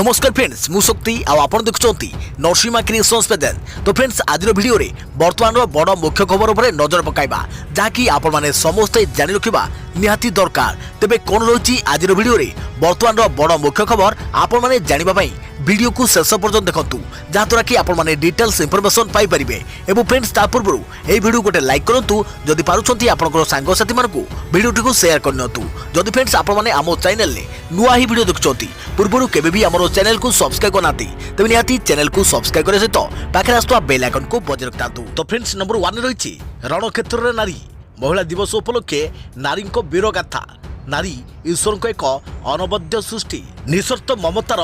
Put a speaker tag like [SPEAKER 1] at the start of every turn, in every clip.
[SPEAKER 1] नमस्कार फ्रेंड्स मु शक्ति आपण देखुंती नरसिंहा क्रिएशंस पेज। तो फ्रेंड्स आज वीडियो रे वर्तमान बड़ मुख्य खबर उपर नजर पकाइबा जहाँकि आपण माने समस्ते जानि रखिबा निहाती दरकार। तेबे कोन रही आज वीडियो रे वर्तमान बड़ मुख्य खबर आपण माने जानिबा पई वीडियो को शेष पर्यंत देखंतु जहाँद्वारा कि आपण माने डिटेल्स इंफॉर्मेशन पाई परिबे। एवं फ्रेंड्स ता पूर्व ए वीडियो गोटे लाइक करंतु जदि पारुछंती आपनकर सांग साथी मानकु वीडियो को शेयर करनतु। जदि फ्रेंड्स आपण माने आमो चैनल ले नुआ ही वीडियो देखुछंती पूर्व केबे भी हमरो चैनल को सब्सक्राइब करनाती तबे निहाती चैनल को सब्सक्राइब करे सहित पाखे आस्तुवा बेल आइकन को बजाय रखतांतु। तो फ्रेंड्स नंबर 1 रही रणक्षेत्र रे नारी महिला दिवस उपलक्षे नारी वीर गाथा। नारी ईश्वर को एक अनबद्य सृष्टि निस्वार्थ ममतार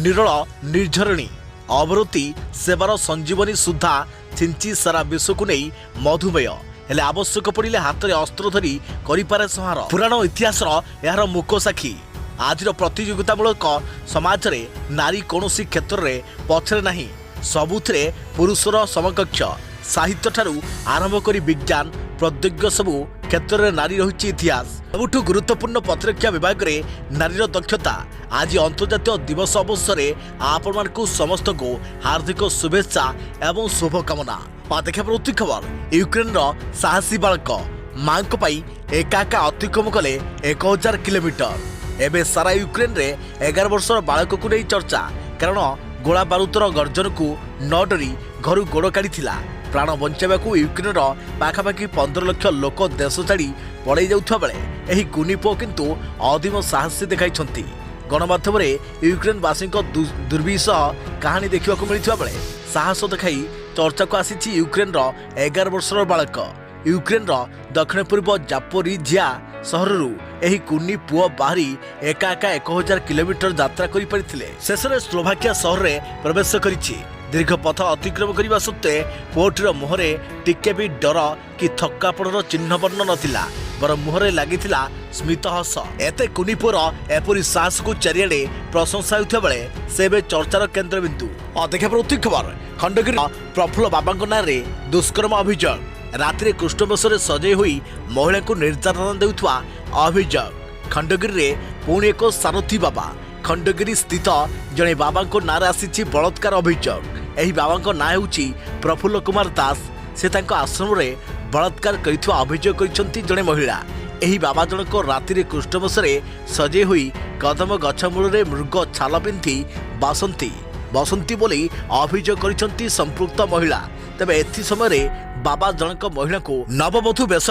[SPEAKER 1] निरल निर्झरणी अवरती सेवार संजीवनी सुधा छिंची सारा विश्व को नहीं मधुमेय हेले आवश्यक पड़े हाथ में अस्त्र धरी करिपारे संहार। पुराण इतिहास यार मुक साक्षी आज प्रतियोगितामूलक समाज रे नारी कौनसी क्षेत्र में पछरे नहीं सबुथिरे पुरुषर समकक्ष। साहित्य ठारू आरंभ करी विज्ञान प्रौद्योगिक सबू क्षेत्र में नारी रही इतिहास। सबुठ गुरुत्वपूर्ण प्रतिरक्षा विभाग में नारीर दक्षता। आज अंतर्जातीय दिवस अवसर में आपण मानकु समस्त को हार्दिक शुभेच्छा एवं शुभकामना। देखा प्रति खबर यूक्रेन साहसी बालक मां एका अतिक्रम कले 1000 किलोमीटर। एवं सारा यूक्रेन रे 11 वर्षर बालक को नहीं चर्चा कारण गोला बारूदर गर्जन को न डरी घर गोड़ काढ़ी प्राण बचाइबा यूक्रेन पाखापाखि 15 लाख लोक देश छाड़ी पड़े जाउथबा बेले एही कुनी पुओ किंतु अधीम साहसी देखाइछंती। गणमाध्यम यूक्रेन वासी दुर्विसह कहानी देखा मिलता बेले साहस देखाई चर्चा को आसी यूक्रेन 11 वर्षर बालक। यूक्रेन दक्षिण पूर्व जापोरिझिया सहरु एही कुनी पुओ बाहरी एका 1000 किलोमीटर यात्रा करि परिथिले। शेषरे स्लोभाकिया सहर में प्रवेश करिछि। दीर्घ पथ अतिक्रम करने सत्वे पुओटीर मुहरे टिके भी डर कि थकापणर चिन्ह वर्ण नथिला बर मुहरे लागिथिला स्मित हस। एते कुनी पुओर एपरी साहस को चारिआडे प्रशंसा होता बेले से चर्चार केन्द्रबिंदु। देखा प्रति खबर खंडगिरी प्रफुल्ल बाबा नारे दुष्कर्म अभियोग। राति कृष्णवेश सजई हुई महिला को निर्यातना देउथुआ अभियोग। खंडगिरी पुणी एक सारथी बाबा खंडगिरी स्थित जड़े बाबा नारे आसी बलात्कार अभियोग। यही बाबा ना होउची प्रफुल्ल कुमार दास। से आश्रम रे बलात्कार करिथुआ अभियोग करिसंती जड़े महिला। यही बाबा जनक राति कृष्णवेश सजई हुई कदम गछ मूल मृग छाल पिंधि बसंती बोली अभियोग करिसंती संपृक्त महिला। तेबे एथि समय बाबा जनक महिला को नववधू बेश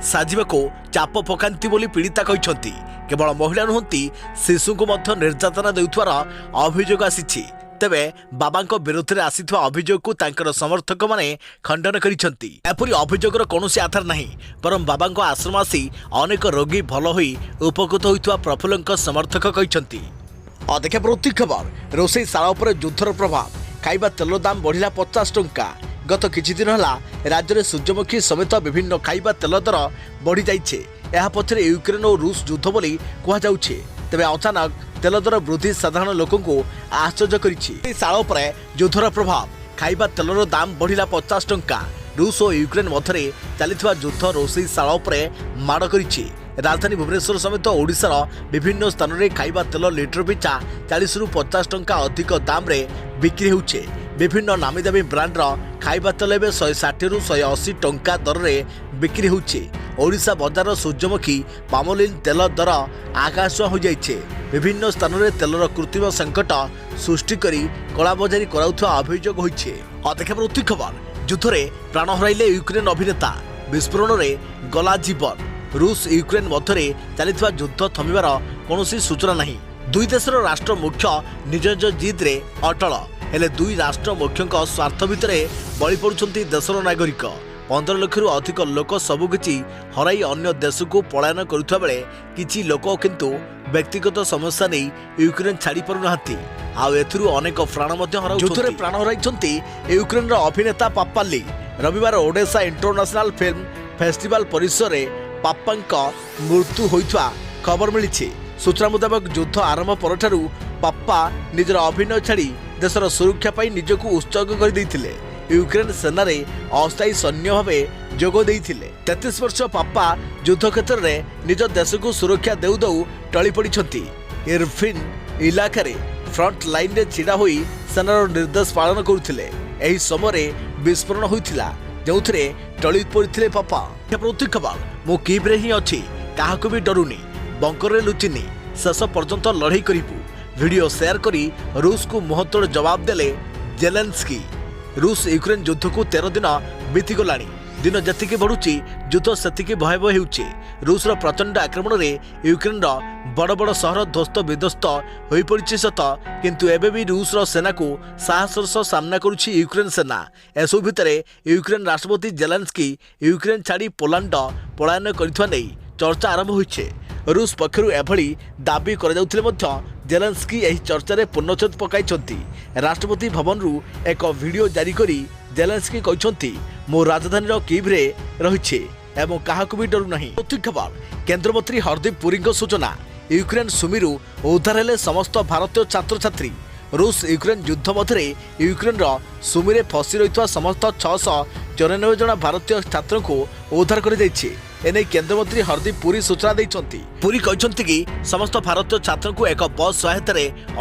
[SPEAKER 1] साजिबाको चाप पकांती बोली पीड़िता कहिसंती। केवल महिला नुहंती शिशु को मध्य निर्यातना देउथवार अभियोग आसीछि। तेबे बाबा विरोध में आसीथवा अभियोग को तांकर समर्थक माने खंडन करिसंती। एपरि अभियोगर कौनसी आधार नहीं बरं बाबा आश्रम आसी अनेक रोगी भल होई उपकृत होइथवा प्रफुल्लଙ୍କ समर्थक कहिसंती। देखा प्रति खबर रोषेई शाला उपर युद्धर प्रभाव। खाइबा तेल दाम बढ़िला 50 टंका। गत किछि दिन हला राज्य में सूर्यमुखी समेत विभिन्न खाइबा तेल दर बढ़ी जाइछे। यह पछरे यूक्रेन और रूस युद्ध बोली कहा जाउछे। तेबे अचानक तेल दर वृद्धि साधारण लोक को आश्चर्य करिछि। शाला उपर युद्धर प्रभाव। खाइबा तेलर दाम बढ़िला 50 टंका। रूस और यूक्रेन मध्य चलिथिबा युद्ध रोषेई शाला उपर माड़ करिछि। राजधानी भुवनेश्वर समेत ओडिशार विभिन्न स्थान में खाइबा तेल लिटर पिछा 40 रु 50 टंका अधिक दाम रे बिक्री होउछे। विभिन्न नामी दामी ब्रांडर खाइबा तेल एवं 160 रु 180 टंका दर रे बिक्री होउछे। ओडिशा बजार सूर्यमुखी पामोलिन तेल दर आकाश हो जाइछे। विभिन्न स्थान में तेलर कृत्रिम संकट सृष्टि करी कलाबजारी कराउथवा अभियोग होइछे। देखा प्रति खबर युद्ध में प्राण हराइले यूक्रेन अभिनेता। विस्फोरण में गला जीवन। रूस यूक्रेन मध्य चलिथिबा युद्ध थमिबार कौनसी सूचना नहीं। दुई देशर राष्ट्र मुख्य निज निज जिद रे अटल हेले दुई राष्ट्र मुख्यों स्वार्थ भितर बलि पड़ुछंती देशर नागरिक। 15 लाख रु अधिक लोक सबुकिछि हराई अन्य देश को पलायन करुवा बेले किछि लोक किंतु व्यक्तिगत समस्या नहीं यूक्रेन छाड़ी पारु नाहांती। आउ एथुरु अनेक प्राण मध्य हराउछंती। युद्धरे प्राण हराइछंती यूक्रेन अभिनेता पाप्पाली। रविवार ओडेसा इंटरनेशनल फिल्म फेस्टिवल परिसर रे पाप्पा मृत्यु होइथवा खबर मिली। सूचना मुताबक युद्ध आरंभ परठारु पाप्पा निजर अभिनय छाड़ी देशर सुरक्षा पाई निजको उत्सर्ग कर देइथिले। यूक्रेन सेना रे अस्थायी सैन्य भावे जोग देइथिले। 33 वर्ष पाप्पा युद्ध क्षेत्र में निज देश को सुरक्षा देउ देउ टली पड़िछंती। इरफिन इलाका रे फ्रंट लाइन रे छिड़ा होई सेनार निर्देश पालन करुथिले। एही समय विस्फोरण होइथिला जोथरे टळी पड़िथिले पापा। प्रत्येक खबर मो कीव रे ही अछि, काहाको भी डरुनी, बंकर रे लुचिनी, शेष पर्यंत लड़ाई करिबु। वीडियो शेयर करी रूस को मुहतोड़ जवाब देले जेलेंस्की। रूस यूक्रेन युद्ध को 13 दिन बीतीगलाणी। दिन जतिके बढ़ुची युद्ध सेतिके भयावह हेउची। रूसर प्रचंड आक्रमण रे यूक्रेन बड़ बड़ सहर ध्वस्त विध्वस्त होई पड़िछि सत, किंतु एबे भी रूसर सेना को साहसर सह सामना करुछि यूक्रेन सेना। एसो भितरे यूक्रेन राष्ट्रपति जेलेंस्की यूक्रेन छाड़ी पोलैंड पलायन करिथवा नै चर्चा आरंभ होइछे। रूस पक्षरु एभली दाबी कर जाउथिले मध्य जेलेंस्की एही चर्चा रे पूर्णछेद पकाइछंती। राष्ट्रपति भवन रु एक वीडियो जारी करी जेलेंस्की कहछंती, मो राजधानी रो कीव रे रहिछे एवं काहाकु भी डरु नाही। प्रत्येक खबर केंद्र मंत्री हरदीप पुरी सूचना। यूक्रेन सुमीरु उद्धार हेले समस्त भारतीय छात्र छात्री। रूस यूक्रेन युद्ध मध्य यूक्रेन सुमीरे फसी रही समस्त 694 जन भारतीय छात्र को उद्धार कर एने केंद्र मंत्री हरदीप पुरी सूचना देइछंती। पुरी कहछंती कि समस्त भारतीय छात्र को एक बस सहायता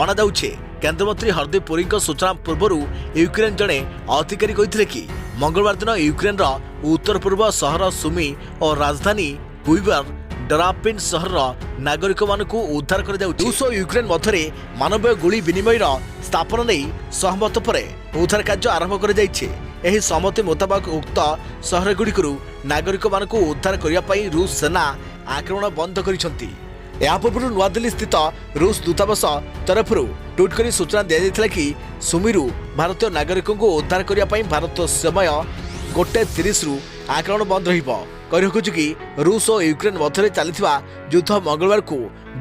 [SPEAKER 1] अणा जाउछे। केंद्र मंत्री हरदीप पुरी सूचना पूर्व यूक्रेन जड़े अधिकारी कहते कि मंगलवार दिन यूक्रेन उत्तर पूर्व सहर सुमी और राजधानी कुइवर डरापिन सहर नागरिक मानक उद्धार कर रूस और यूक्रेन मध्य मानवीय गुली विनिमय स्थापना नहीं सहमत पर उद्धार कार्य आरंभ कर एही सहमति मुताबक उक्त सहर गुड़िकरू नागरिक मानक उद्धार करने रूस सेना आक्रमण बंद करिसंती। या पूर्व नुआदिल्ली स्थित रूस दूतावास तरफ ट्वीट कर सूचना दी जाइथिला कि सुमीरु भारतीय नागरिकों को उद्धार करने भारत समय 1:30 रु आक्रमण बंद रहिबो। कहि रखुछु कि रूस और यूक्रेन मध्य चलथिबा युद्ध मंगलवार को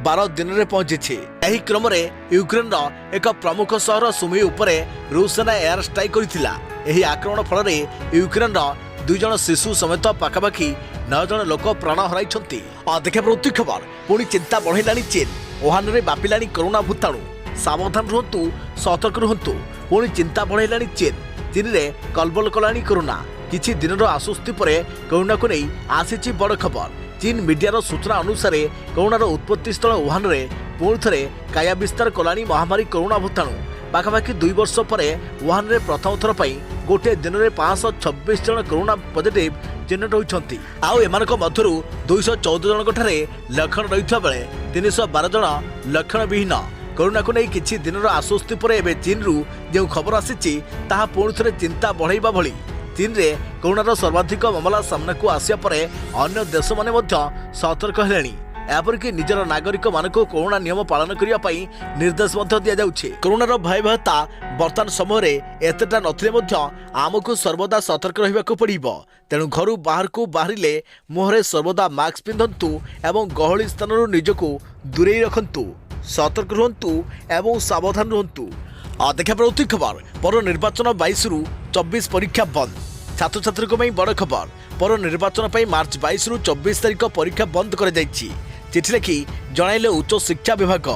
[SPEAKER 1] 12 दिन में पहुंची। एही क्रम में यूक्रेन एक प्रमुख सहर सुमी उपरे रूस सेना एयर स्ट्राइक करथिला। एही आक्रमण फल यूक्रेन 2 जन शिशु समेत पाखापाखि 9 जन लोक प्राण हराइछंती। देखा प्रत्येक खबर पुणी चिंता बढ़ाइलानी चीन। वुहान में बापिलानी कोरोना भूताणु। सावधान रुहतु, सतर्क रुहतु। पुणी चिंता बढ़ाइलानी चीन। चीन में कलबल कलानी कोरोना। किछि दिनर आश्वस्ति पर कोरोना को नहीं आसीछि बड़ खबर। चीन मीडियार सूचना अनुसार कोरोनार उत्पत्ति स्थल वुहान में पुणी थे काया विस्तार कलानी महामारी कोरोना भूताणु। पाखापाखि 2 वर्ष पर वुहान में प्रथम थर पर गोटे दिन में 526 जन कोरोना पॉजिटिव चिन्हित होती। आउ एमानक मध्यरु 214 जनक ठारे लक्षण रहिथा बेले 312 जन लक्षण विहीन। कोरोना को नहीं किछि दिनर आश्वस्ति पर एबे चीन रु जो खबर आसीछि ताहा पुणी थे चिंता बढ़ाइबा भली। चीन रे कोरोनार सर्वाधिक मामला सामना को आसिया परे अन्य देश माने मध्य सतर्क हेलेनी। एपरिक निजर नागरिक मानक कोरोना नियम पालन करने निर्देश दि जाउछे। कोरोनार भयावहता वर्तमान समय एतेटा नथिले मध्य आमको सर्वदा सतर्क रहिबाकू पड़िबो। तेणु घर बाहर को बाहरिले मुहरे सर्वदा मास्क पिंधंतु एवं गहली स्थानरू निजको दूरेई रखंतु। सतर्क रुहंतु एवं सावधान रुहंतु। देखा प्रत्येक खबर पर निर्वाचन 22 रु 24 परीक्षा बंद। छात्र छात्री बड़ खबर पर निर्वाचन मार्च 22 रु 24 तारिख परीक्षा बंद कर जाइछि। चिठी लिखि जणाइले उच्च शिक्षा विभाग।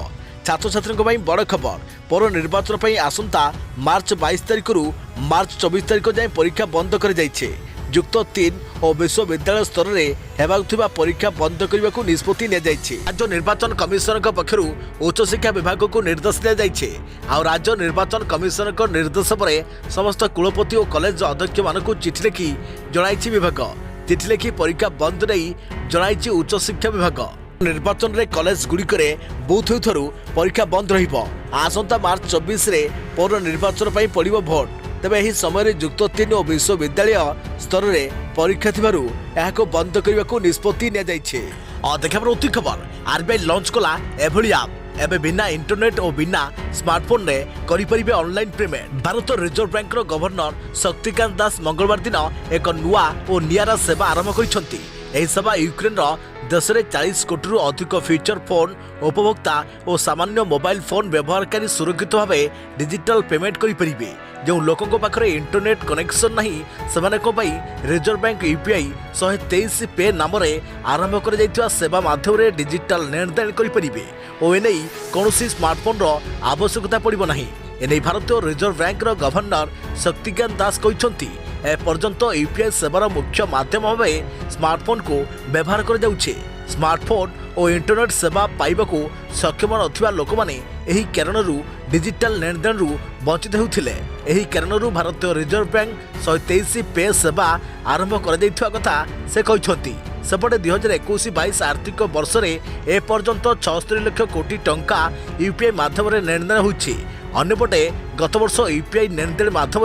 [SPEAKER 1] छात्र छात्री बड़ खबर पर निर्वाचन आसंता मार्च 22 तारिख रु मार्च 24 तारिख जाए परीक्षा बंद कर जाइछे। युक्त 3 और विश्वविद्यालय स्तर में हेबाकुथिबा परीक्षा बंद करने को निष्पत्ति राज्य निर्वाचन कमिशनर पक्षरु उच्च शिक्षा विभाग को निर्देश दिया। राज्य निर्वाचन कमिशनर निर्देश पर समस्त कुलपति और कॉलेज अध्यक्ष मानक चिठी लिखि जणाइछि विभाग। चिठी लिखि परीक्षा बंद नहीं जणाइछि उच्च शिक्षा विभाग। निर्वाचन रे कॉलेज गुड़िकरे बूथ होइथरु परीक्षा बंद रहिबो। आसंता मार्च 24 रे पौर निर्वाचन पई पड़िबो भोट। तेबे एही समय युक्त 3 और विश्वविद्यालय स्तर में परीक्षा थिबारु एहाको बंद करने को निष्पत्ति निया जाइछे। देखा प्रत्येक खबर आरबीआई लॉन्च कला एभली ऐप। एबे बिना इंटरनेट और बिना स्मार्टफोन रे करि परिबे online payment. Bharat reserve bank रो गवर्नर शक्तिकांत दास मंगलवार दिन एक नुआ और नियारा सेवा आरंभ करिसंती। एही सेवा यूक्रेन रो देश में 40 कोटी रु अधिक फीचर फोन उपभोक्ता और सामान्य मोबाइल फोन व्यवहारकारी सुरक्षित भाव डिजिटल पेमेंट करें। जो लोकों पाखे इंटरनेट कनेक्शन नहीं से रिजर्व बैंक यूपीआई 123 पे नाम आरंभ कर सेवा माध्यम डिजिटल लेनदेन करें और एने कौन स्मार्टफोन आवश्यकता पड़ो ना। एने भारतीय रिजर्व बैंक गवर्नर शक्तिकांत दास कहते एपर्यंत यूपीआई सेवार मुख्य माध्यम भाव स्मार्टफोन को व्यवहार कर स्मार्टफोन और इंटरनेट सेवा पाइबा सक्षम नथिबा लोक माने ଏହି କାରଣରୁ डिजिटल लेनदेन वंचित होते। यही कारणरू भारतीय रिजर्व बैंक 123 पे सेवा आरंभ कर कथा से कहते। सेपटे 2021-22 आर्थिक वर्ष में एपर्यंत 76 लाख कोटी टंका यूपीआई माध्यम लेनदेन होती। अन्यपटे गत वर्ष यूपीआई लेनदेन माध्यम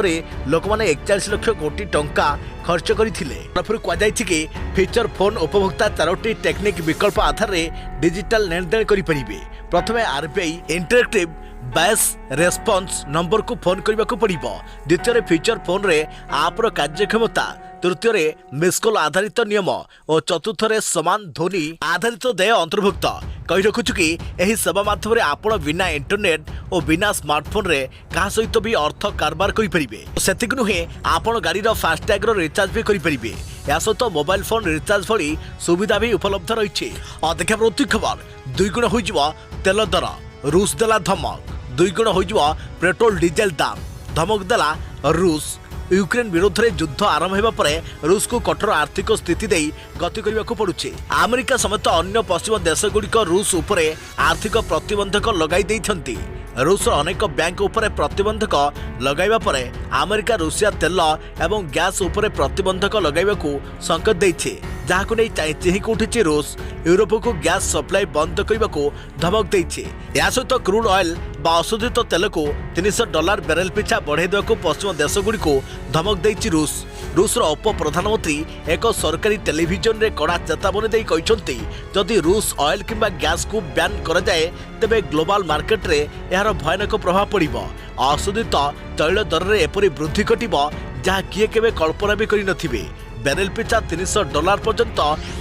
[SPEAKER 1] लोक मैंने 41 लाख कोटी टंका खर्च करते। कहुई फीचर फोन उपभोक्ता 4टी टेक्निक विकल्प आधार में डिजिटल लेनदेन करेंगे। प्रथम आरबीआई इंटरेक्टिव बैस रेस्पॉन्स नंबर को फोन करने को पड़ो। द्वितीय फीचर फोन रे आप्र कार्यक्षमता। तृतीय मिसकॉल आधारित नियम और चतुर्थ समान ध्वनि आधारित देय अंतर्भुक्त। कही रखुचु कि यह सेवा माध्यम आपण बिना इंटरनेट और बिना स्मार्टफोन रे क्या सहित भी अर्थ कारबार करेंगे। से नुहे आपण गाड़ी फास्टैग रिचार्ज भी करेंगे। या सहित मोबाइल फोन रिचार्ज भली सुविधा भी उपलब्ध रही। देखा प्रति खबर 2 गुण हो तेल दर। रूस देला धमक 2 गुण हो पेट्रोल डीजेल दाम। धमक देला रूस। यूक्रेन विरोध में युद्ध आरंभ होगा पर रूस को कठोर आर्थिक स्थिति दे गति करने को पड़ुछि। अमेरिका समेत अन्य पश्चिम देशगुड़िक रूस उपरे आर्थिक प्रतिबंधक लगाई देइछन्ति। रूस अनेक बैंक उपरे प्रतिबंधक लगाइबा परे अमेरिका रूसिया तेल एवं गैस उपरे प्रतिबंधक लगाइबाकू संकेत देइछे। जहाकू नै चिहिक उठिछि रूस यूरोप को गैस सप्लाई बंद करने को धमक देइछे। या सहित क्रूड ऑयल बा अशोधित तेल को $300 बैरेल पिछा बढ़ाई देवाक पश्चिम देशगुड़ी को धमक देइछि रूस। रूसर उप प्रधानमंत्री एक सरकारी टेलीविजन रे कड़ा चेतावनी दे कहते जदि रूस ऑयल किंबा गैस को बैन कर जाए तेबे ग्लोबल मार्केट रे यार भयानक प्रभाव पड़िबो। अशोधित तैल दर रे एपरि वृद्धि घटिबो जहाँ किए केबे कल्पना भी करि नथिबे। बैरेल पिछा $300 पर्यंत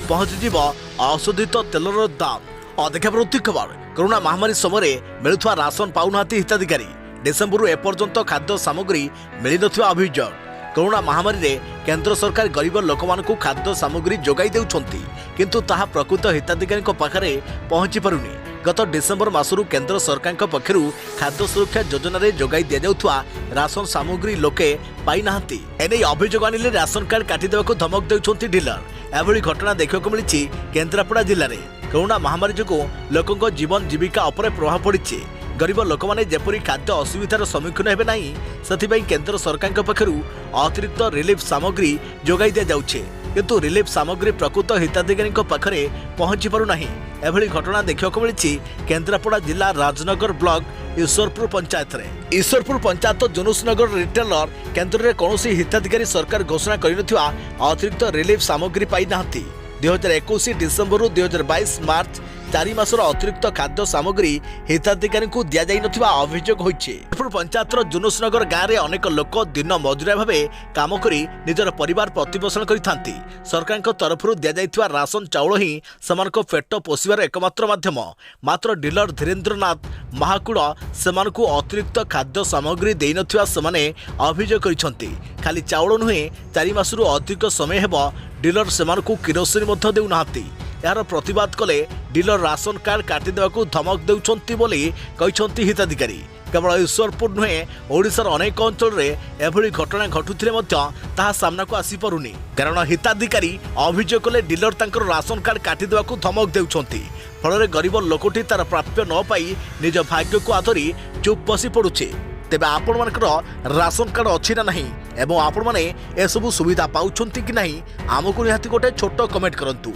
[SPEAKER 1] पहुंचीज अशोधित तेलर दाम। देखा प्रति खबर कोरोना महामारी समय मिलुवा राशन पाऊना हिताधिकारी। डिसेम्बर एपर्यंत खाद्य सामग्री मिल नथिबा अभियोग। कोरोना महामारी रे केंद्र सरकार गरीब लोक मानकु खाद्य सामग्री जोगाई देउछंती किंतु ताहा प्रकृत हिताधिकारी पाखरे पहुंची पारुनी। गत डिसेम्बर मासरू केंद्र सरकार पक्षरु खाद्य सुरक्षा योजना रे जोगाई दिया जाउथवा राशन सामग्री लोके पाई नाहंती। एने अभियोग आनिले राशन कार्ड काटी देबाकू धमक देउछंती डीलर। एभली घटना देखिବାକୁ मिलिछि केन्द्रापड़ा जिल्ला रे। कोरोना महामारी जोगु लोकंक जीवन जीविका उपरे प्रभाव पड़िछि। गरीब लोक माने जेपरी खाद्य असुविधार सम्मुखीन हेबे नाही सेथिबाई केंद्र सरकार पक्षरु अतिरिक्त रिलीफ सामग्री जोगाई दिया जाउछे किंतु रिलीफ सामग्री प्रकृत हिताधिकारी पाखरे पहुंची पारु नाही। एभली घटना देखिବାକୁ मिलिछि केन्द्रापड़ा जिला राजनगर ब्लॉक ईश्वरपुर पंचायत रे। ईश्वरपुर पंचायत जुनुसनगर रिटेलर केन्द्र रे कौनसी हिताधिकारी सरकार घोषणा करिनथिवा अतिरिक्त रिलीफ सामग्री पाई नाहंती। 2021 डिसेम्बर 2022 मार्च 4 मासर अतिरिक्त खाद्य सामग्री हिताधिकारी को दि जाई नथिबा अभियोग होइछे। पंचायतर जुनुसनगर गाँव में अनेक लोक दिन मजुरिया भाव काम करी निजर परिवार प्रतिपोषण करिथांती। सरकार तरफ दि जाइथिबा राशन चाउल ही सेमानको पेट पोषिबार एकमात्र माध्यम। मात्र डीलर धीरेन्द्रनाथ महाकुड़ सेमानको अतिरिक्त खाद्य सामग्री देई नथिबा सेमाने अभियोग करिसंती। खाली चाउल नुहे 4 मासरू अधिक समय हेबो डीलर सेमानको किरोसिन मध्य देउ नाहंती। यार प्रतिवाद कले डीलर राशन कार्ड काटी देवाकू धमक देउछंती बोली कहिसंती हिताधिकारी। केवल ईश्वरपुर नुहे ओडिशार अनेक अंचल रे एभली घटना घटुथिले मध्य ताहा सामना को आसी परुनी। कारण हिताधिकारी अभियोग कले डीलर तांकर राशन कार्ड काटी देवाकू धमक देउछंती। फल गरीब लोकटी तार प्राप्य न पाई निज भाग्य को आधरी चुप बसी पड़ुछे। तेबे आपण मानकर राशन कार्ड अछि ना नहीं एवं आपण माने ए सब सुविधा पाउछंती कि नहीं आमको निहाती गोटे छोट कमेंट करंतु।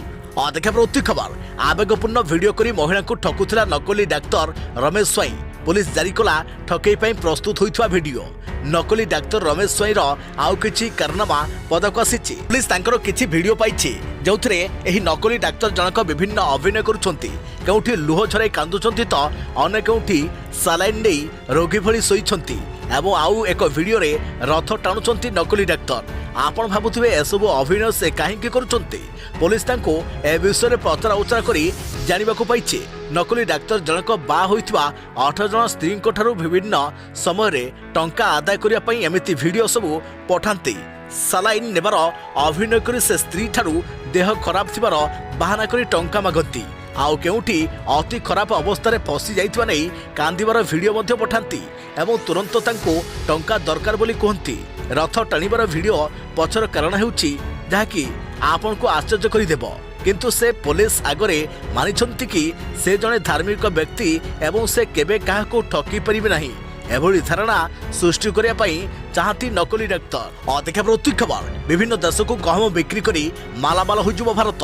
[SPEAKER 1] देखा प्रति खबर आवेगपूर्ण वीडियो करी महिला को ठकुथिला नकली डाक्तर रमेश स्वाई। पुलिस जारी कला ठकई पई प्रस्तुत होइथवा वीडियो। नकली डाक्तर रमेश स्वाई रो आउ किछि कारनामा पदक आसीछि। पुलिस तांकर किछि वीडियो पाइछि जोथरे एही नकली डाक्तर जनक विभिन्न अभिनय करुछंती। केउठी लुह झराई कांदुछंती तो अनेक केउठी सालाइन देई रोगी भली सोइछंती एवं आउ एक वीडियो रे रथ टाणुछंती नकली डाक्तर। आपण भाबुथिबे एसबु अभिनय से काहेकि करुछंती। पुलिस तांको ए विषय पचरा उचरा करी जानिबाकू पाइछि। नकली डाक्तर जनक बा होइथिबा 18 जन स्त्री ठारू विभिन्न समय रे टंका आदाय करिया पई एमिति वीडियो सबु पठांती। सालाइन नेबार अभिनय करी से स्त्री ठारू देह खराब थिबार बहाना करी टंका मागंती। आउ केउठी अति खराब अवस्था फसी जाइथिबा नै कांदिबार वीडियो मध्ये पठांती एवं तुरंत तांको टंका दरकार बोली कहंती। रथ टाणीबार वीडियो पछर कारण हेउची जाकी आपनको आश्चर्य करिदेबो। किंतु से पुलिस आगरे मानिछंती कि से जने धार्मिक व्यक्ति एवं से केबे काहाको ठकी परिबे नाही एभली धारणा सृष्टि करिया पई चाहती नकली डाक्तर। अधिका प्रति खबर विभिन्न देश को गहम बिक्री करी मालामाल होइजो भारत।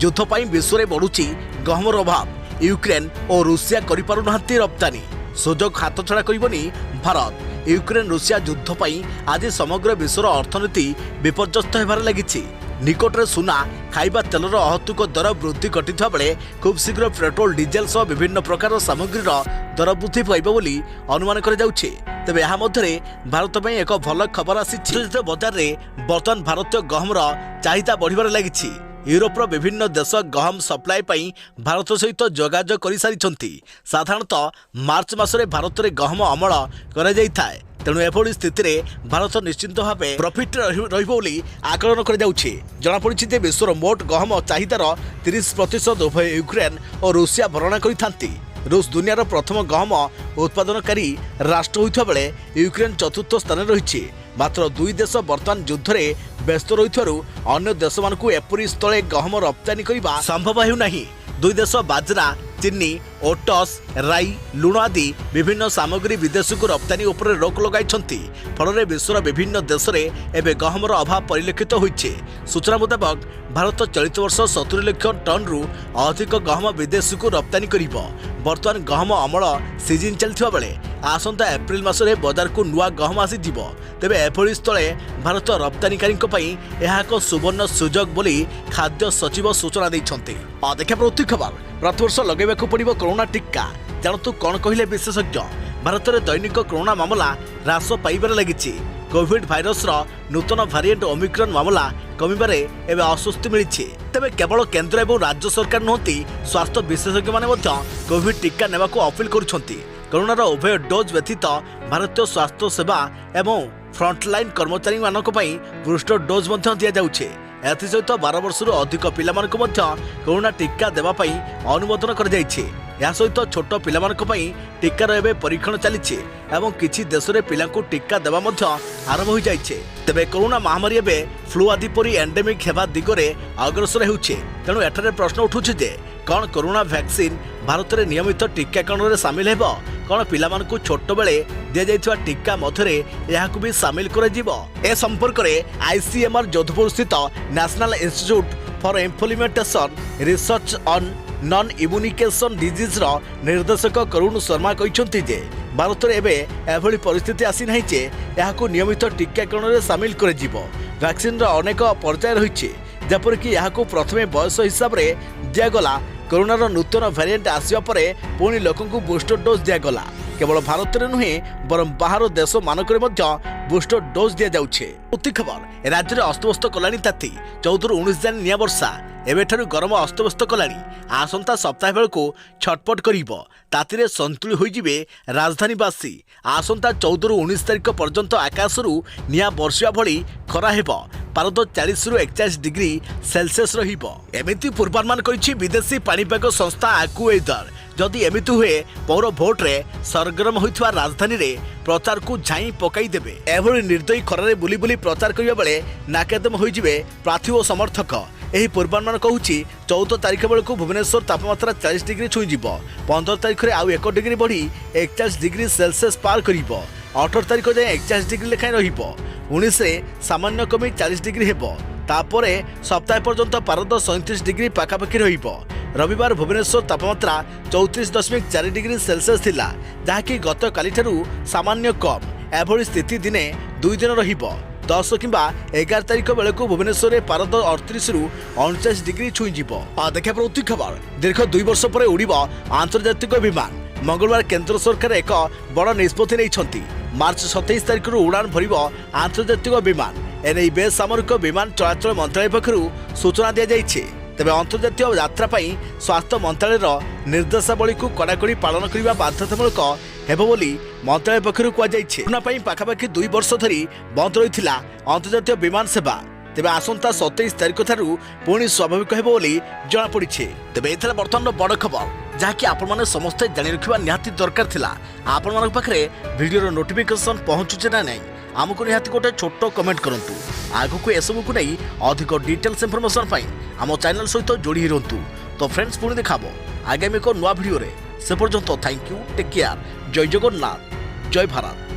[SPEAKER 1] युद्ध पई विश्व रे बढ़ुची गहमर अभाव। यूक्रेन और रूसिया करि पारु नांती रप्तानी सुजोग हाथ छड़ा करिबनी भारत। यूक्रेन रूसिया युद्ध पई आज समग्र विश्वर अर्थनीति विपर्यस्त हेबार लागिछि। निकटरे सुना खाइबा तेलर अहतुक दर वृद्धि घटिथा बेले खूब शीघ्र पेट्रोल डीजेल सह विभिन्न प्रकार सामग्रीर दर वृद्धि पाइब बोली अनुमान करा जाउछि। तेबे यहाँ मध्य भारत में एक भल खबर आसी बजार में बर्तमान भारतीय गहमर चाहिदा बढ़िबार लागिछि। यूरोपर विभिन्न देश गहम सप्लाई पाई भारत सहित जोगाजोग कर सारी। साधारणतः मार्च मासरे भारत में गहम अमल करा जाइथाय। तेणु एभली स्थिति में भारत निश्चिंत भाव प्रॉफिट रही आकलन कर विश्वर मोट गहम चाहिदार 30% उभय यूक्रेन और रूसिया भरणा करथांती। रूस दुनियार प्रथम गहम उत्पादनकारी राष्ट्र होइथा बेले यूक्रेन चतुर्थ स्थान रही। मात्र दुई देश बर्तमान युद्ध में व्यस्त रही अन्य देश मानकु एपरि स्थले गहम रप्तानी करबा संभव हेउनाही। दुई देश बाजरा चीनी ओटस राई लुण आदि विभिन्न सामग्री विदेश को रप्तानी उपर रोक लगाई। फल विश्वर विभिन्न देश में एवं गहमर अभाव परिलक्षित होइछे। सूचना मुताबक भारत चलित वर्ष 70 लाख टन रु अधिक गहम विदेश को रप्तानी करिबो। बर्तमान गहम अमल सीजन चलथिबा बेले आसंता एप्रिल मासरे बाजार को नुआ गहम आसी जिवो। तेबे एभली स्थले भारत रप्तानीकारींक पई एहा एक सुवर्ण सुजोग बोली खाद्य सचिव सूचना दैछन्ते। अधिका प्रति खबर प्रतिवर्ष लगेबाकू पड़िबो कोरोना टीका। जानतु कौन कहले विशेषज्ञ। भारत में दैनिक कोरोना मामला ह्रास पाइबार लगी। कोविड भाइरस नूतन भारिएंट ओमिक्रॉन मामला कमिबारे एवं आश्वस्ति मिली। तेबे केवल केंद्र एवं राज्य सरकार नुहति स्वास्थ्य विशेषज्ञ माने कोविड टीका नेबाकू अपील करुछन्ति। कोरोनार उभय डोज व्यतीत भारतीय स्वास्थ्य सेवा एवं फ्रंटलाइन कर्मचारी मानक पई बूस्टर डोज मध्य दिया जाउछे। एसहित 12 वर्ष अधिक पिलामानक मध्य कोरोना टीका देवा पई अनुमोदन कर जाइछे। या सहित छोट पिलामानक पई टीकार एवं परीक्षण चलीछे एवं किछि देश रे पिलांकु टीका देवा मध्य आरंभ हो जाइछे। तेबे कोरोना महामारी एवं फ्लू आदि परी एंडेमिक हेबा दिगरे अग्रसर हेउछे। तेणु एठारे प्रश्न उठुछि जे कौन कोरोना वैक्सीन भारत में नियमित टीकाकरण में सामिल हेबो? कौन पिलामानकु छोट बेले दिया जाइथिबा टीका मधरे एहाकु भी सामिल कर जिवो? ए संपर्क में आईसीएमआर जोधपुर स्थित national institute for implementation research on non इम्यूनिकेशन डिजीज निर्देशक करुण शर्मा कहते जे भारत में एभली परिस्थिति आसी नहीं जे एहाकु नियमित टीकाकरण में सामिल कर जिवो। वैक्सीन अनेक पर्याय रही जपरिक यहाँ प्रथमे बयस हिसाब से दिगला। कोरोनार नूतन भेरिएंट आसवा पर पुणी लोक बूस्टर डोज दिगला। केवल भारत में नुहे बर बाहर देश मानक बूस्टर डोज दि जाउछे। प्रति खबर राज्य में अस्तव्यस्त कलानी ताती। 14 ରୁ 19 जान निया वर्षा एबेठारु गरम अस्तव्यस्त कलानी। आसंता सप्ताह बेलू छटपट करिबो। तातीरे संतुली होइजिबे राजधानीवासी। आसंता 14 ରୁ 19 तारिख पर्यंत आकाशरू निया वर्षा भली खरा हेबो। पारद 40 ରୁ 41 डिग्री सेल्सियस रहिबो। एमिति पूर्वानुमान करिछि विदेशी पाणीपाग संस्था आक्युवेदर। जदि एमिति हुए पौर भोट रे सरगरम होइथवा राजधानी रे प्रचार को झाई पकाई देबे। एभली निर्दयी खरारे बुली बुली प्रचार करिया बेले नाकेदम होइजिबे प्रार्थी और समर्थक। एही पूर्वानुमान कहूछि 14 तारिख बेलू भुवनेश्वर तापमात्रा 40 डिग्री छुईजिबो। 15 तारिख रे आउ 1 डिग्री बढ़ी 41 डिग्री सेल्सियस पार करिबो। 18 तारिख जाए 41 डिग्री लेखाएं रहिबो। 19 रे सामान्य कमी 40 डिग्री हेबो। तापरे सप्ताह पर्यंत पारद 37 डिग्री पाखापाखि रहिबो। रविवार भुवनेश्वर तापमात्रा 34.4 डिग्री सेल्सियस थिला, जहाँकि गत काली ठारू सामान्य कम। एभली स्थिति दिने 2 दिन रहिबो। 10 किंबा 11 तारिख बेलू भुवनेश्वर में पारद 38 ରୁ 39 डिग्री छुईजिबो। देखा प्रति खबर दीर्घ 2 वर्ष पर उड़िबो आंतर्जातिक विमान। मंगलवार केंद्र सरकार एक बड़ निष्पत्ति नहीं। मार्च 27 तारिख उड़ान भरिबो आंतर्जातिक विमान। एने बेसामरिक विमान चलाचल मंत्रालय पक्षरु सूचना दिया जाइछे। तेबे अंतर्जातीय यात्रा पई स्वास्थ्य मंत्रालय निर्देशावली को कड़ाकड़ी पालन करने बाध्यतामूलक हेबो बोली मंत्रालय पक्षरु कहा जाइछे। कोरोना पई पाखापाखि 2 वर्ष धरी बंद रहिथिला अंतर्जातीय विमान सेवा। तेबे आसंता 27 तारिख ठारू पुणी स्वाभाविक हेबो बोली जणा पड़िछे। तेबे एथला वर्तमान बड़ खबर जहाँकि आपण माने समस्ते जानि रखिबा निहाती दरकार थिला। आपण मानक पाखरे वीडियो रो नोटिफिकेशन पहुंचुचे ना नहीं आमको निहाती गोटे छोट कमेंट करंतु आगको एसबू को नहीं अधिक डिटेल्स इनफॉरमेशन पाई आम चैनल सहित जोड़ी रहंतु। तो फ्रेंड्स पुणी देखाबो आगामी एक नुआ वीडियो रे से पर्यंत थैंक यू टेक केयर जय जगन्नाथ जय भारत।